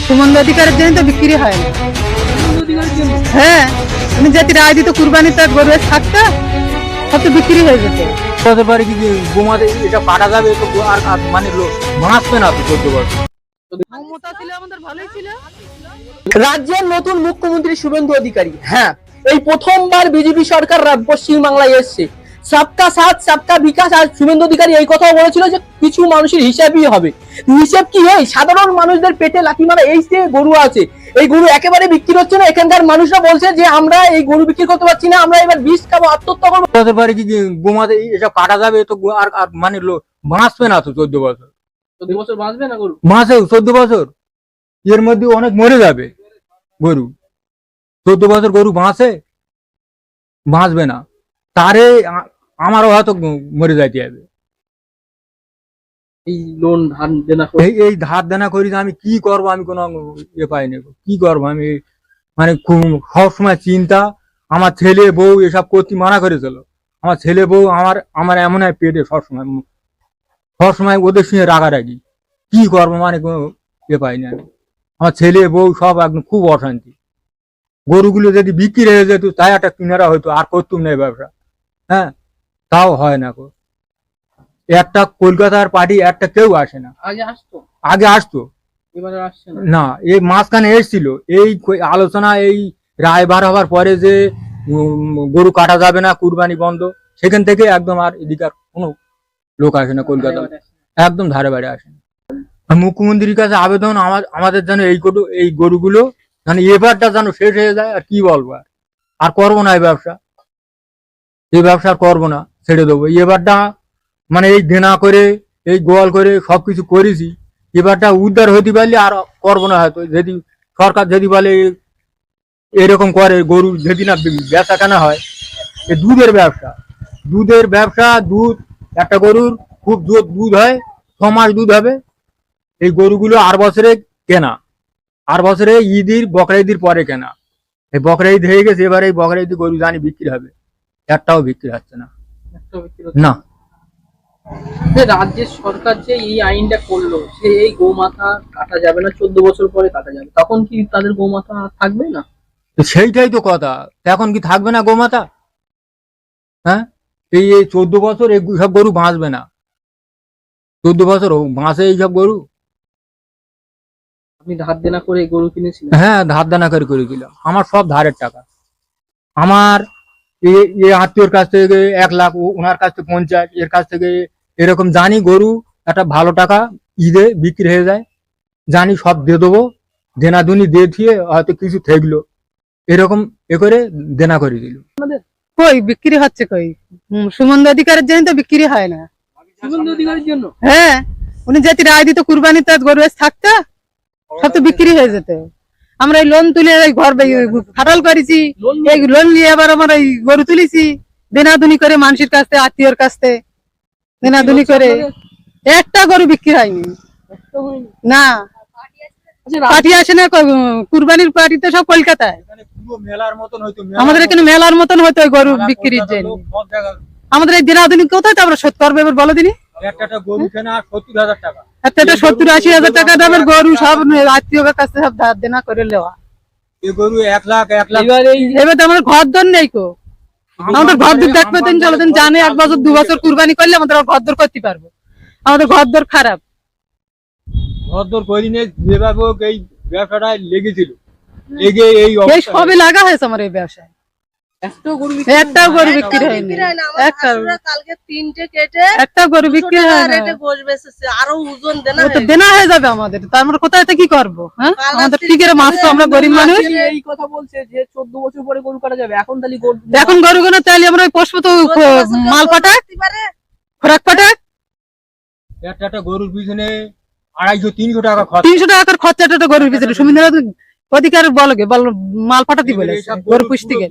সুমন অধিকারের জন্য তো বিক্রি হয় না। হ্যাঁ, উনি যদি রায় দিত কুরবানিতে গরু থাকতো সব তো বিক্রি হয়ে যেত। বছর পরে কি গোমাতে এটা কাটা যাবে তো আর মানে বাঁচবে না তো 14 বছর। মমতা ছিল আমাদের ভালোই ছিল। রাজ্যের নতুন মুখ্যমন্ত্রী শুভেন্দু অধিকারী, হ্যাঁ এই প্রথমবার বিজেপি সরকার পশ্চিমবাংলায় এসছে। সবকা সাথ সবকা বিকাশ। আর শুভেন্দু অধিকারী এই কথাও বলেছিল যে কিছু মানুষের হিসাবই হবে। হিসাব কি হয়? সাধারণ মানুষদের পেটে লাথি মারা এই যে গরু আছে, এই গরু একেবারে বিক্রি হচ্ছে না। এখানকার মানুষরা বলছে যে আমরা এই গরু বিক্রি করতে পারছি না, আমরা এবার বিষ খাবো, আত্মহত্যা করবো। বছর পরে কি গোমাতে এসব কাটা যাবে তো আর মানে বাঁচবে না তো 14 বছর। 14 বছর বাঁচবে না গরু? বাঁচে 14 বছর, এর মধ্যে অনেক মরে যাবে গরু। 14 বছর গরু বাঁচবে না, তারে আমারও হয়তো মরে যাইতে হবে। এই লোন ধার দেনা এই ধার দেনা করি যে আমি কি করবো, আমি কোনো পাই না, কি করবো আমি। মানে সবসময় চিন্তা, আমার ছেলে বউ এসব করতে মানা করেছিল। আমার ছেলে বউ আমার এমন হয় পেটে সবসময় ওদের সঙ্গে রাগারাগি, কি করবো মানে কোনো পাই না আমি। আমার ছেলে বউ সব একদম খুব অশান্তি। গরুগুলো যদি বিক্রি হয়ে যেত তাই একটা কিনারা হইতো, আর করতুম না ব্যবসা। হ্যাঁ, তাও হয় না। একটা কলকাতার পার্টি একটা কেউ আসে না। আগে আসতো, এবারে আসছে না। না এই মাঝখানে এসেছিল এই আলোচনা, এই রায় বার হবার পরে যে গরু কাটা যাবে না, কুরবানি বন্ধ, সেখান থেকে একদম আর এদিকে আর কোনো লোক আসে না কলকাতা, একদম ধারে বাড়ি আসে না। মুখ্যমন্ত্রীর কাছে আবেদন আমাদের যেন এই গরুগুলো যেন এবারটা যেন শেষ হয়ে যায়। আর কি বলবো, আর করবো না এই ব্যবসা আর করবো না, ছেড়ে দেবো এবারটা। মানে এই দেনা করে এই গোয়াল করে সবকিছু করেছি, এবারটা উদ্ধার হইতে পারলে আর করবো না। হয়তো যদি সরকার যদি বলে এরকম করে গরু যদি না বেচা কেনা হয়, এই দুধের ব্যবসা, দুধ একটা গরুর খুব দুধ হয়, 6 মাস দুধ হবে। এই গরুগুলো আর বছরে বকরা ঈদের পরে কেনা। এই বকরা ঈদ হয়ে গেছে, এবার এই বকরা ঈদ গরু জানি বিক্রি হবে, একটাও বিক্রি হচ্ছে না। না, রাজ্যের সরকার যে এই আইনটা করলো, সে এই গোমাতা কাটা যাবে না, 14 বছর পরে কাটা যাবে, তখন কি তাদের গোমাতা থাকবে না? তো সেইটাই তো কথা, এখন কি থাকবে না গোমাতা? হ্যাঁ, এই 14 বছর সব গরু বাঁচবে না। 14 বছর বাঁচে এইসব গরু। আপনি ধার দেনা করে গরু কিনেছিলেন? হ্যাঁ, ধার দেনা করেছিলাম। আমার সব ধারের টাকা। আমার আত্মীয়র কাছ থেকে 1 লাখ, ওনার কাছ থেকে 50, এর কাছ থেকে এরকম জানি গরু একটা ভালো টাকা ঈদে বিক্রি হয়ে যায়, জানি সব দিয়ে দেবো। দেনা দুনি দিয়ে দিয়ে হয়তো কিছু থাকলো, এরকম করে দেনা করে দিল। কই বিক্রি হচ্ছে কই? সুমন অধিকারের জন্য তো বিক্রি হয় না। শুভেন্দু অধিকারীর জন্য? হ্যাঁ, উনি যদি রায় দিত কুরবানিতে গরু থাকতো সব তো বিক্রি হয়ে যেত। আমরা এই লোন তুলে এই ঘর ফাটাল করেছি, এই লোন নিয়ে আবার আমরা এই গরু তুলেছি, দেনাদুনি করে মানুষের কাছ থেকে, আত্মীয়র কাছ থেকে দেনাদুনি করে একটা গরু বিক্রি হয়নি। না, পার্টি আসে না, কুরবানির পার্টিতে সব কলকাতায়। আমাদের এখানে মেলার মতন হয়তো গরু বিক্রির জন্য। আমাদের এই দেনাদুনি কোথায় তো আমরা শোধ করবো এবার বলো দিনি? একটা গরু কেনা 70,000 টাকা, একটা 70-80 হাজার টাকা দামের গরু সব আত্মীয়র কাছে সব ধার দেনা করে নেওয়া। এই গরু 1 লাখ। এবার তো আমার ঘর দর নেই কো। আমাদের ঘর দর দেখবে দিন চলো দিন, জানে 1 বছর 2 বছর কুরবানি করলে আমাদের ঘর দর করতে পারবো। আমাদের ঘর দর খারাপ। ঘর দর করিনি, যেভাবে এই ব্যবসাটা লেগেছিল, এই সবে লাগা হয়েছে আমার এই ব্যবসায়। একটাও গরু বিক্রি হয়নি। কালকে 3টে কেটে একটা গরু বিক্রি হয়নি। আরো ওজন দেনা হয়ে যাবে আমাদের। তার মানে কোথায় কি করবো? হ্যাঁ, আমাদের কি করে মাছ তো, আমরা গরিব মানুষ। এই কথা বলছে যে 14 বছর পরে গরু কাটা যাবে, এখন তাহলে এখন গরু কেনা তাহলে আমরা পোষবো তো, মাল পাঠাক, খোরাক পাঠাক। একটা গরুর পিছনে 250-300 টাকা খরচ। 300 টাকার খরচাটা গরুর পিছনে। সুমিন্দ্র অধিকার বলো মাল পাঠাতে বলে গরু পুষতে গেলে।